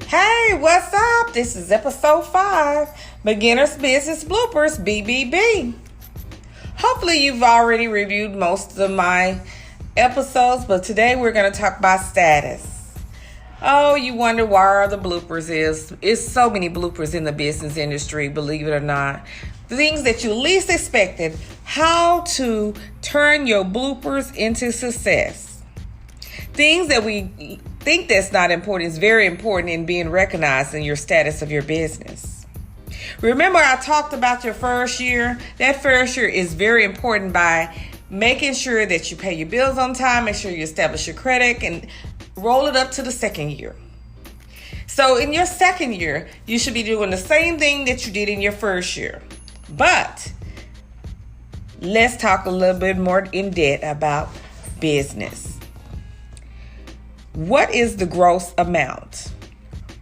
Hey, what's up? This is episode 5, Beginner's Business Bloopers, BBB. Hopefully you've already reviewed most of my episodes, but today we're going to talk about status. Oh, you wonder where the bloopers is. It's so many bloopers in the business industry, believe it or not. Things that you least expected, how to turn your bloopers into success. Things that we think that's not important is very important in being recognized in your status of your business. Remember, I talked about your first year. That first year is very important by making sure that you pay your bills on time, make sure you establish your credit, and roll it up to the second year. So in your second year, you should be doing the same thing that you did in your first year. But let's talk a little bit more in depth about business. What is the gross amount?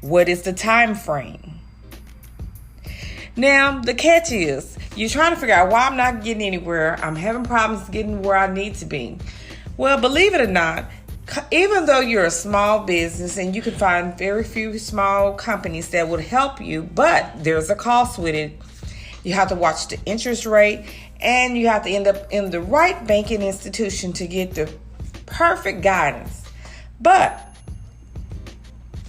What is the time frame? Now, the catch is, you're trying to figure out why I'm not getting anywhere. I'm having problems getting where I need to be. Well, believe it or not, even though you're a small business and you can find very few small companies that would help you, but there's a cost with it. You have to watch the interest rate, and you have to end up in the right banking institution to get the perfect guidance. But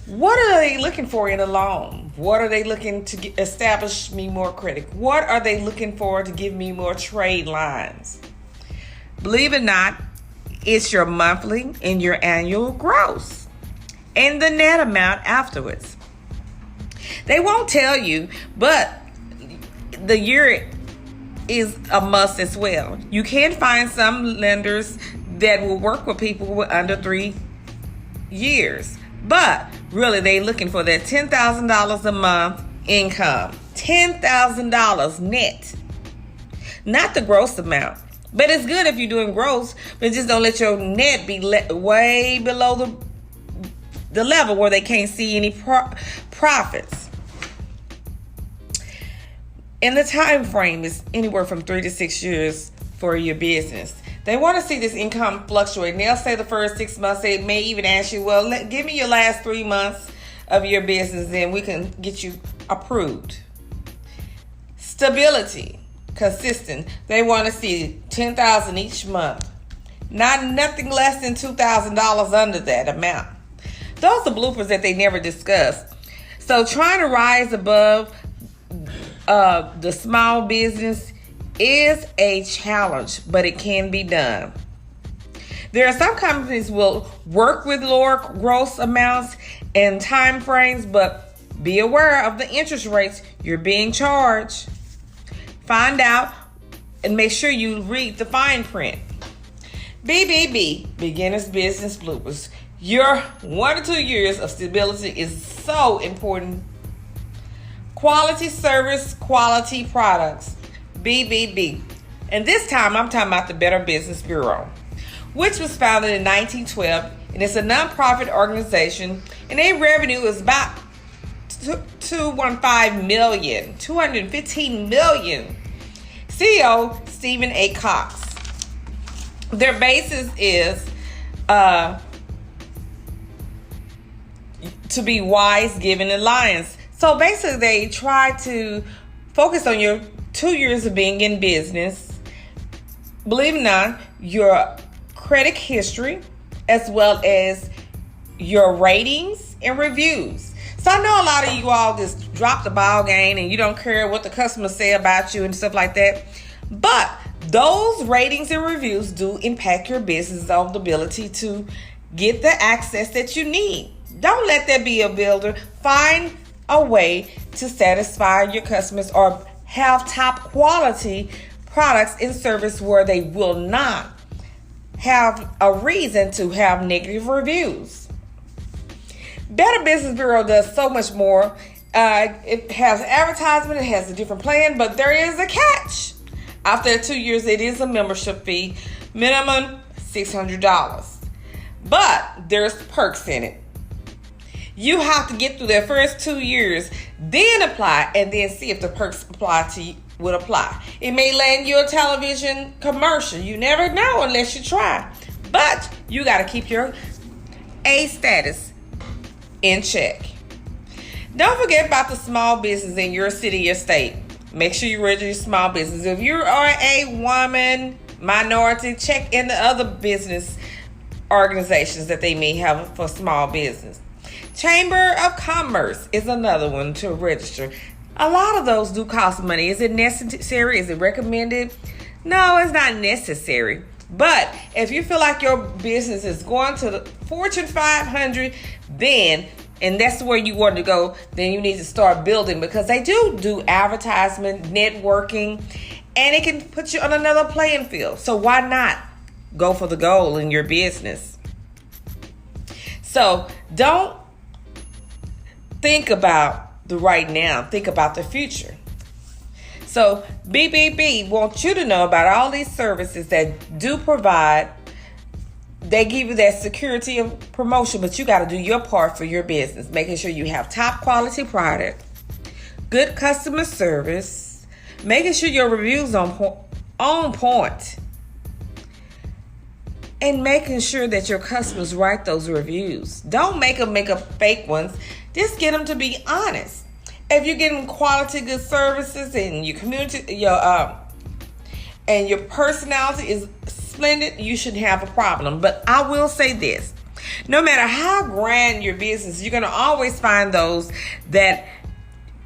what are they looking for in a loan? What are they looking to establish me more credit? What are they looking for to give me more trade lines? Believe it or not, it's your monthly and your annual gross and the net amount afterwards. They won't tell you, but the year is a must as well. You can find some lenders that will work with people with under 3 years, but really they looking for that $10,000 a month income. $10,000 net, not the gross amount. But it's good if you're doing gross, but just don't let your net be way below the level where they can't see any profits. And the time frame is anywhere from 3 to 6 years for your business. They want to see this income fluctuate. And they'll say the first 6 months. They may even ask you, well, give me your last 3 months of your business and we can get you approved. Stability, consistent. They want to see $10,000 each month. Nothing less than $2,000 under that amount. Those are bloopers that they never discuss. So trying to rise above the small business is a challenge, but it can be done. There are some companies will work with lower gross amounts and time frames, but be aware of the interest rates you're being charged. Find out and make sure you read the fine print. BBB, Beginner's Business Bloopers. Your 1 to 2 years of stability is so important. Quality service, quality products. BBB. And this time I'm talking about the Better Business Bureau, which was founded in 1912, and it's a nonprofit organization, and their revenue is about $215 million. CEO Stephen A. Cox. Their basis is to be wise, giving, alliance. So basically they try to focus on your 2 years of being in business, believe it or not, your credit history, as well as your ratings and reviews. So I know a lot of you all just drop the ball game and you don't care what the customers say about you and stuff like that. But those ratings and reviews do impact your business on the ability to get the access that you need. Don't let that be a builder. Find a way to satisfy your customers or have top quality products and service where they will not have a reason to have negative reviews. Better Business Bureau does so much more. It has advertisement, it has a different plan, but there is a catch. After 2 years, it is a membership fee, minimum $600. But there's perks in it. You have to get through their first 2 years, then apply, and then see if the perks would apply. It may land you a television commercial. You never know unless you try. But you got to keep your A status in check. Don't forget about the small business in your city, your state. Make sure you register your small business. If you are a woman, minority, check in the other business organizations that they may have for small business. Chamber of Commerce is another one to register. A lot of those do cost money. Is it necessary? Is it recommended? No, it's not necessary. But if you feel like your business is going to the Fortune 500, and that's where you want to go, then you need to start building, because they do advertisement, networking, and it can put you on another playing field. So why not go for the goal in your business? So don't think about the right now. Think about the future. So BBB wants you to know about all these services that do provide. They give you that security of promotion, but you got to do your part for your business, making sure you have top quality product, good customer service, making sure your reviews on point, and making sure that your customers write those reviews. Don't make up fake ones. Just get them to be honest. If you're getting quality, good services, and your community, and your personality is splendid, you shouldn't have a problem. But I will say this: no matter how grand your business, you're gonna always find those that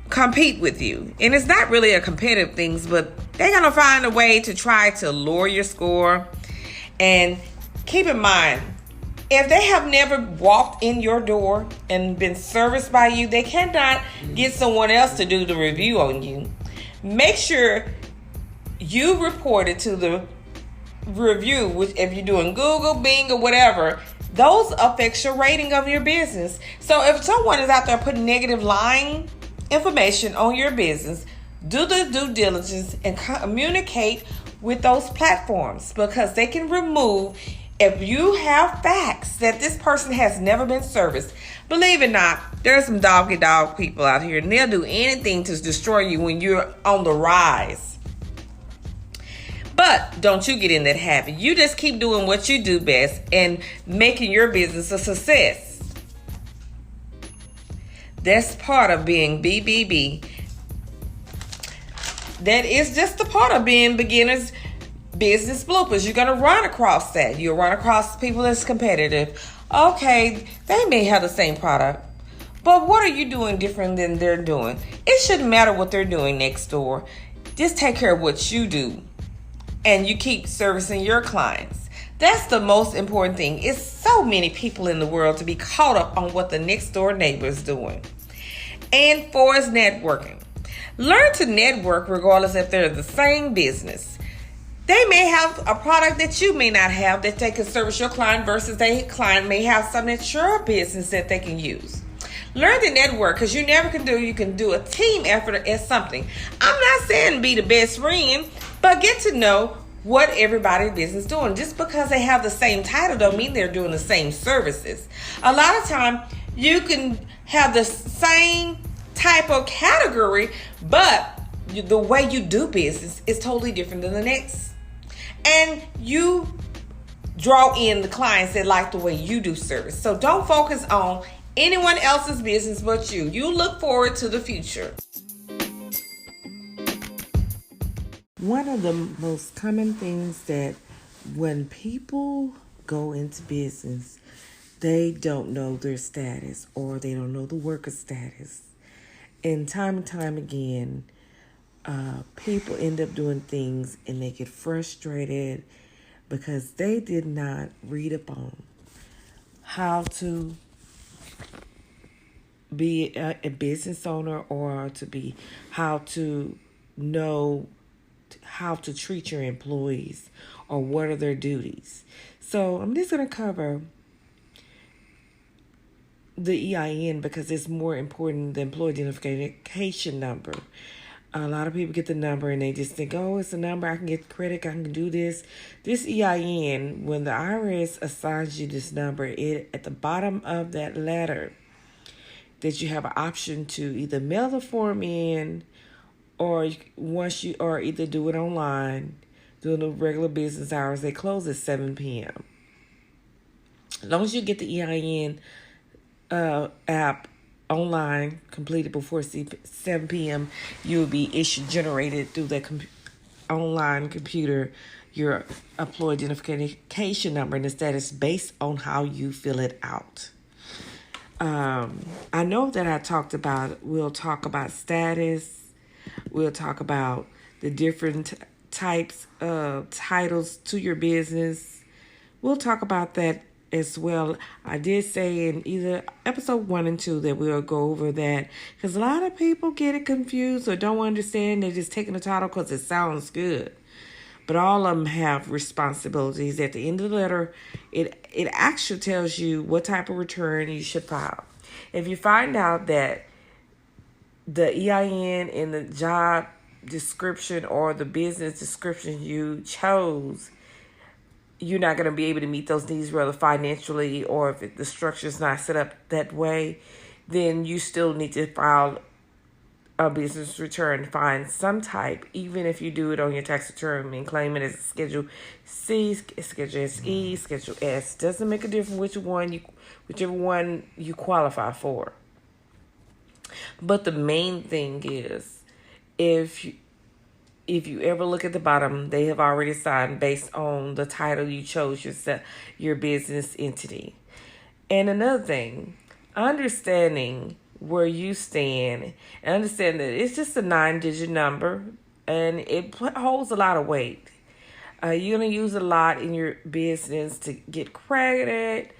compete with you. And it's not really a competitive thing, but they're gonna find a way to try to lower your score. And keep in mind, if they have never walked in your door and been serviced by you, they cannot get someone else to do the review on you. Make sure you report it to the review, which if you're doing Google, Bing, or whatever, those affect your rating of your business. So if someone is out there putting negative lying information on your business, do the due diligence and communicate with those platforms, because they can remove. If you have facts that this person has never been serviced, believe it or not, there's some dog people out here, and they'll do anything to destroy you when you're on the rise. But don't you get in that habit. You just keep doing what you do best and making your business a success. That's part of being BBB. That is just a part of being beginners business bloopers. You're going to run across that. You'll run across people that's competitive. Okay, they may have the same product, but what are you doing different than they're doing? It shouldn't matter what they're doing next door. Just take care of what you do, and you keep servicing your clients. That's the most important thing. It's so many people in the world to be caught up on what the next door neighbor is doing. And for is networking. Learn to network regardless if they're the same business. They may have a product that you may not have that they can service your client, versus a client may have something at your business that they can use. Learn to network, because you can do a team effort at something. I'm not saying be the best friend, but get to know what everybody's business is doing. Just because they have the same title don't mean they're doing the same services. A lot of time you can have the same type of category, but the way you do business is totally different than the next. And you draw in the clients that like the way you do service. So don't focus on anyone else's business but you. You look forward to the future. One of the most common things that when people go into business, they don't know their status, or they don't know the worker status. And time again, people end up doing things and they get frustrated because they did not read up on how to be a business owner, or how to know how to treat your employees, or what are their duties. So I'm just going to cover the EIN because it's more important than employee identification number. A lot of people get the number and they just think, oh, it's a number, I can get credit, I can do this. This EIN, when the IRS assigns you this number, it at the bottom of that letter that you have an option to either mail the form in, or either do it online during the regular business hours. They close at 7 p.m. As long as you get the EIN app online, completed before 7 p.m., you will be generated through that online computer your employee identification number and the status based on how you fill it out. I know that we'll talk about status. We'll talk about the different types of titles to your business. We'll talk about that as well. I did say in either episode 1 and 2 that we'll go over that, because a lot of people get it confused or don't understand. They're just taking the title because it sounds good. But all of them have responsibilities. At the end of the letter, it actually tells you what type of return you should file. If you find out that the EIN in the job description or the business description you chose, you're not going to be able to meet those needs, whether financially or if the structure is not set up that way, then you still need to file a business return, find some type, even if you do it on your tax return and claim it as Schedule C, Schedule SE, Schedule S. Doesn't make a difference whichever one you qualify for. But the main thing is, if you ever look at the bottom, they have already signed based on the title you chose your business entity. And another thing, understanding where you stand and understand that it's just a 9-digit number and it holds a lot of weight. You're going to use a lot in your business to get credit,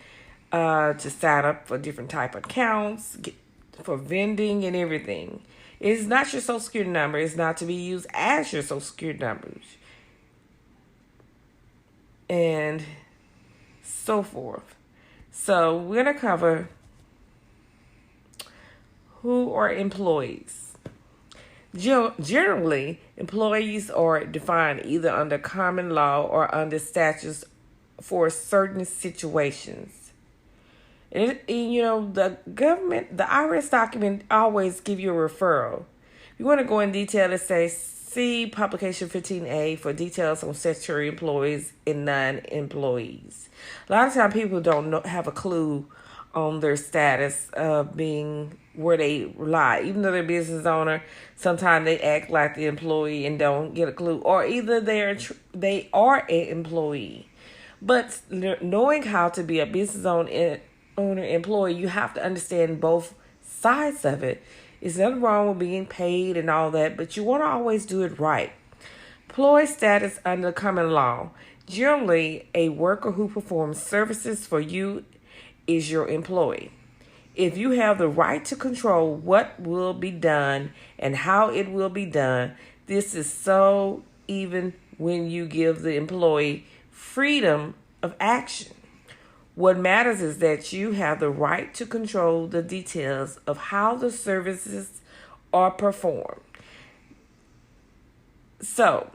to sign up for different type of accounts, for vending and everything. It's not your social security number. It's not to be used as your social security numbers. And so forth. So we're going to cover who are employees. Generally, employees are defined either under common law or under statutes for certain situations. And the government, the IRS document always give you a referral. If you want to go in detail, it says, see publication 15A for details on statutory employees and non-employees. A lot of times people don't have a clue on their status of being where they lie. Even though they're a business owner, sometimes they act like the employee and don't get a clue. Or either they are an employee. But knowing how to be a business owner employee, you have to understand both sides of it. There's nothing wrong with being paid and all that, but you want to always do it right. Employee status under common law. Generally, a worker who performs services for you is your employee. If you have the right to control what will be done and how it will be done, this is so even when you give the employee freedom of action. What matters is that you have the right to control the details of how the services are performed. So,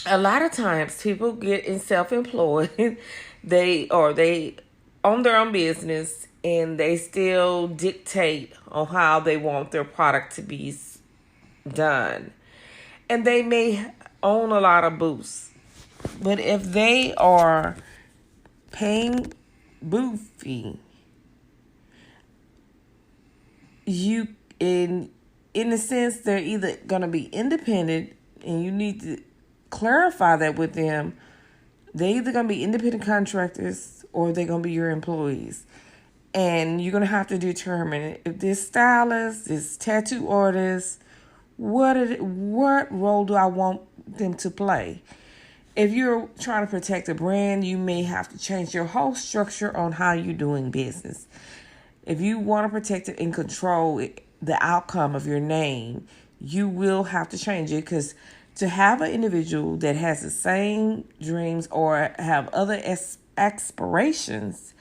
a lot of times people get in self-employed, they own their own business, and they still dictate on how they want their product to be done. And they may own a lot of booths. But if they are paying booth fee, you in a sense they're either going to be independent, and you need to clarify that with them. They're either going to be independent contractors or they're going to be your employees. And you're going to have to determine if this stylist, this tattoo artist, what role do I want them to play? If you're trying to protect a brand, you may have to change your whole structure on how you're doing business. If you want to protect it and control the outcome of your name, you will have to change it, because to have an individual that has the same dreams or have other aspirations,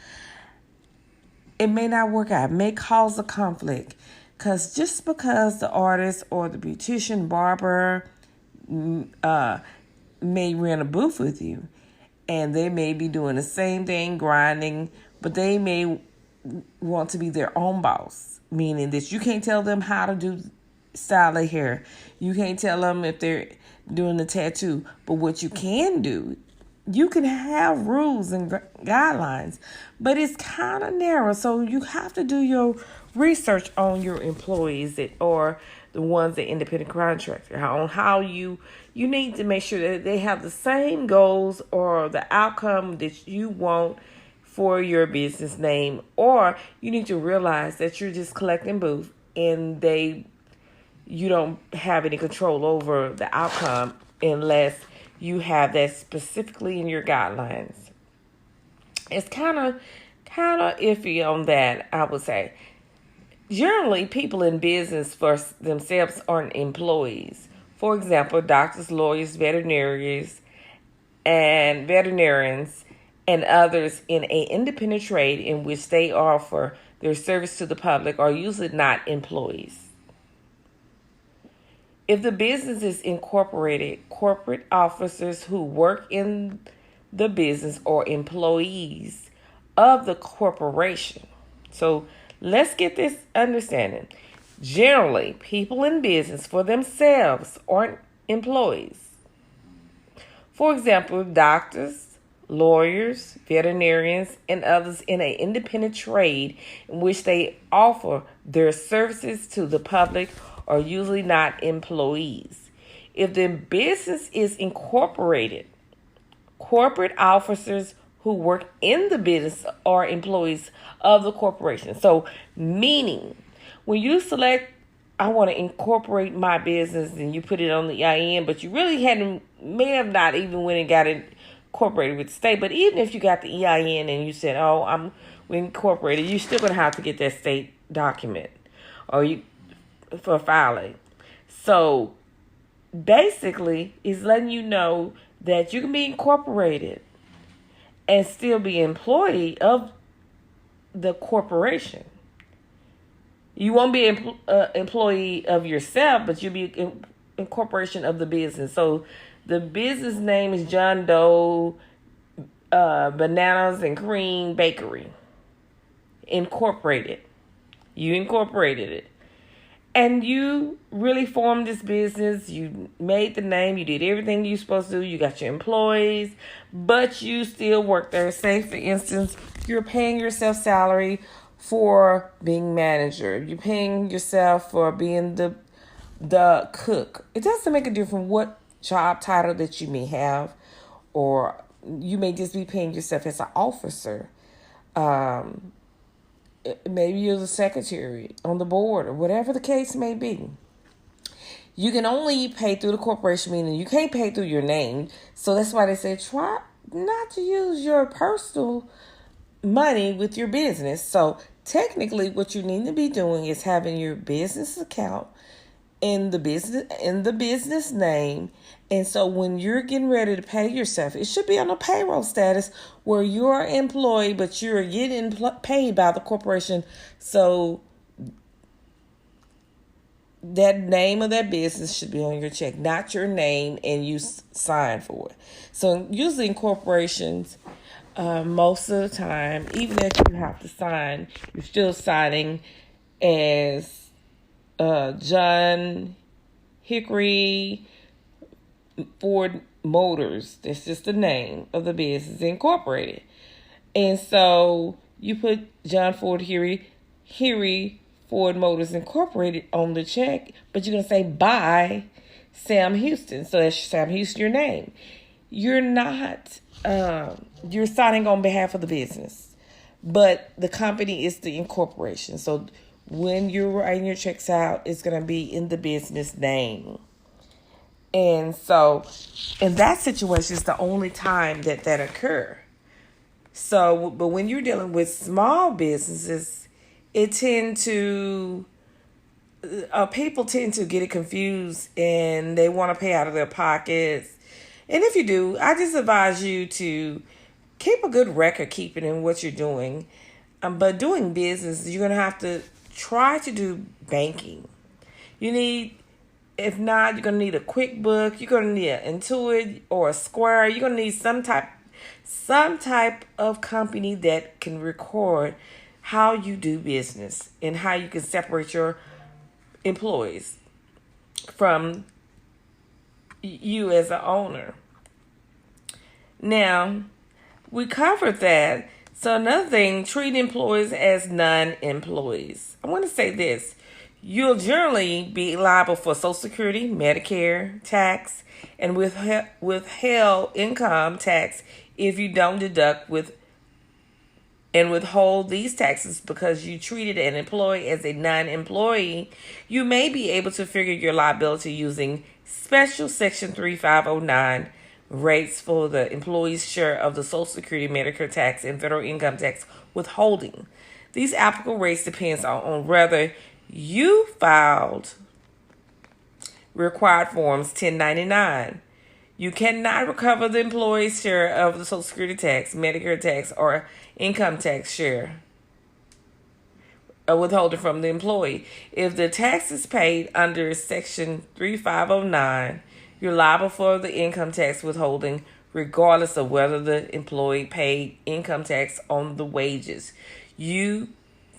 it may not work out. It may cause a conflict. Because just because the artist or the beautician, barber may rent a booth with you, and they may be doing the same thing, grinding, but they may want to be their own boss, meaning that you can't tell them how to style their hair. You can't tell them if they're doing the tattoo. But what you can do, you can have rules and guidelines, but it's kind of narrow. So you have to do your research on your employees or the ones that independent contractor on how you need to make sure that they have the same goals or the outcome that you want for your business name, or you need to realize that you're just collecting booth and you don't have any control over the outcome unless you have that specifically in your guidelines. It's kind of iffy on that, I would say. Generally, people in business for themselves aren't employees. For example, doctors, lawyers, veterinarians, and others in an independent trade in which they offer their service to the public are usually not employees. If the business is incorporated, corporate officers who work in the business are employees of the corporation. So let's get this understanding. Generally, people in business for themselves aren't employees. For example, doctors, lawyers, veterinarians, and others in an independent trade in which they offer their services to the public are usually not employees. If the business is incorporated, corporate officers who work in the business are employees of the corporation. So, meaning, when you select, I want to incorporate my business, and you put it on the EIN, but you really may have not even went and got it incorporated with the state. But even if you got the EIN and you said, we incorporated, you're still going to have to get that state document for filing. So basically, it's letting you know that you can be incorporated and still be an employee of the corporation. You won't be an employee of yourself, but you'll be incorporation of the business. So the business name is John Doe Bananas and Cream Bakery. Incorporated. You incorporated it. And you really formed this business. You made the name. You did everything you're supposed to do. You got your employees, but you still work there. Say, for instance, you're paying yourself salary for being manager. You're paying yourself for being the cook. It doesn't make a difference what job title that you may have, or you may just be paying yourself as an officer. Maybe you're the secretary on the board, or whatever the case may be. You can only pay through the corporation, meaning you can't pay through your name. So that's why they say try not to use your personal money with your business. So technically what you need to be doing is having your business account in the business name. And so when you're getting ready to pay yourself, it should be on a payroll status where you're employed, but you're getting paid by the corporation. So that name of that business should be on your check, not your name, and you sign for it. So usually in corporations, most of the time, even if you have to sign, you're still signing as John Hickory Ford Motors. That's just the name of the business, incorporated. And so you put John Ford Hickory Ford Motors Incorporated on the check, but you're going to say by Sam Houston. So that's Sam Houston, your name. You're not, you're signing on behalf of the business, but the company is the incorporation. So when you're writing your checks out, it's going to be in the business name. And so in that situation, it's the only time that occur. So, but when you're dealing with small businesses, people tend to get it confused and they want to pay out of their pockets. And if you do, I just advise you to keep a good record keeping in what you're doing. But doing business, you're going to have to try to do banking. If not, you're going to need a QuickBook. You're going to need an Intuit or a Square. You're going to need some type of company that can record how you do business and how you can separate your employees from you as an owner. Now, we covered that. So another thing, treat employees as non-employees. I want to say this. You'll generally be liable for Social Security, Medicare, tax, and withheld income tax if you don't deduct and withhold these taxes because you treated an employee as a non-employee. You may be able to figure your liability using special Section 3509 rates for the employee's share of the Social Security, Medicare tax, and federal income tax withholding. These applicable rates depends on whether you filed required forms 1099. You cannot recover the employee's share of the Social Security tax, Medicare tax, or income tax share withholding from the employee. If the tax is paid under Section 3509, you're liable for the income tax withholding regardless of whether the employee paid income tax on the wages. You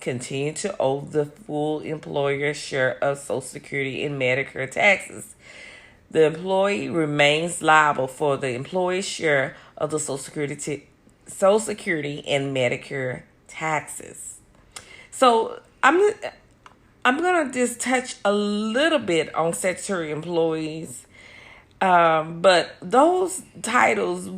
continue to owe the full employer's share of Social Security and Medicare taxes. The employee remains liable for the employee's share of the Social Security and Medicare taxes. So I'm gonna just touch a little bit on statutory employees, but those titles,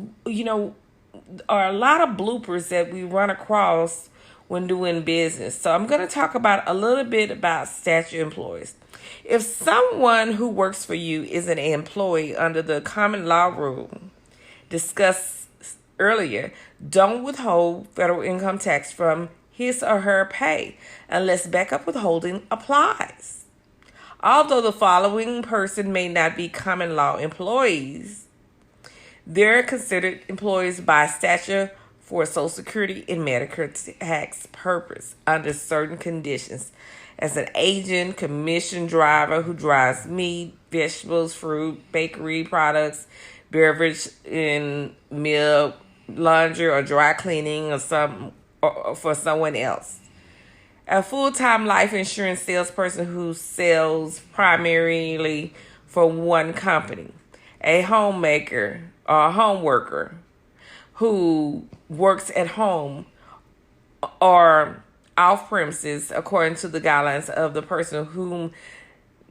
are a lot of bloopers that we run across when doing business. So I'm going to talk about a little bit about statutory employees. If someone who works for you is an employee under the common law rule discussed earlier, don't withhold federal income tax from his or her pay unless backup withholding applies. Although the following person may not be common law employees, they're considered employees by statute for Social Security and Medicare tax purpose under certain conditions as an agent, commission driver who drives meat, vegetables, fruit, bakery products, beverage, and milk, laundry or dry cleaning or for someone else. A full-time life insurance salesperson who sells primarily for one company. A homemaker or a home worker who works at home or off premises according to the guidelines of the person whom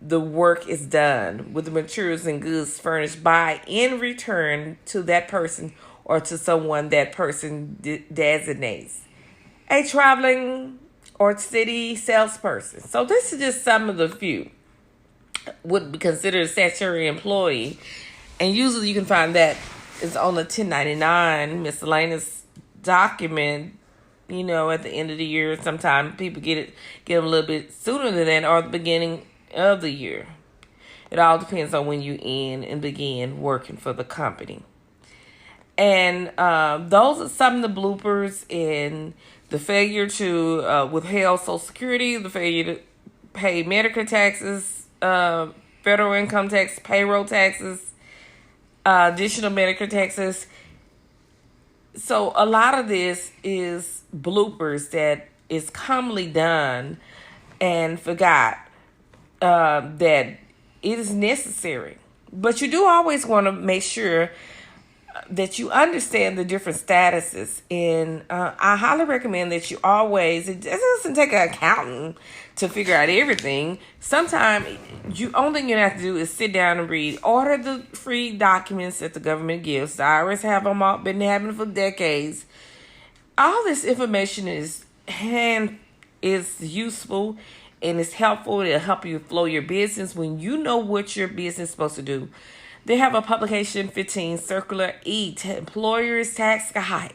the work is done, with the materials and goods furnished by in return to that person or to someone that person designates. A traveling or city salesperson. So this is just some of the few would be considered a statutory employee, and usually you can find that it's on the 1099 miscellaneous document. At the end of the year, sometimes people get them a little bit sooner than that, or the beginning of the year. It all depends on when you end and begin working for the company. And those are some of the bloopers in the failure to withhold Social Security, the failure to pay Medicare taxes, federal income tax, payroll taxes, additional Medicare taxes. So a lot of this is bloopers that is commonly done and forgot that it is necessary. But you do always want to make sure that you understand the different statuses. And I highly recommend that you always, it doesn't take an accountant to figure out everything. Sometimes only thing you have to do is sit down and read. Order the free documents that the government gives. The IRS have them all, been having for decades. All this information is useful and it's helpful. It'll help you flow your business when you know what your business is supposed to do. They have a publication 15 Circular E to Employers Tax Guide.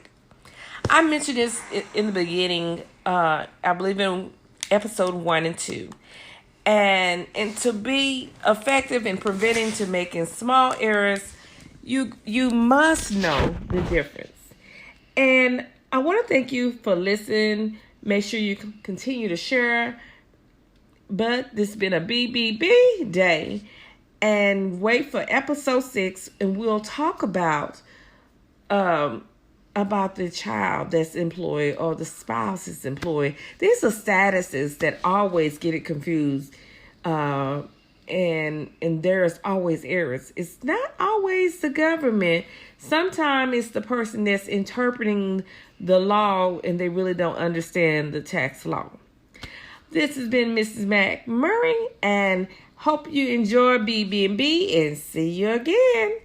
I mentioned this in the beginning, I believe in episode 1 and 2. And to be effective in preventing to making small errors, you must know the difference. And I want to thank you for listening. Make sure you continue to share. But this has been a BBB day. And wait for episode 6, and we'll talk about the child that's employed or the spouse is employed. These are statuses that always get it confused. And and there's always errors. It's not always the government. Sometimes it's the person that's interpreting the law and they really don't understand the tax law. This has been Mrs. McMurray, and hope you enjoy BB&B, and see you again.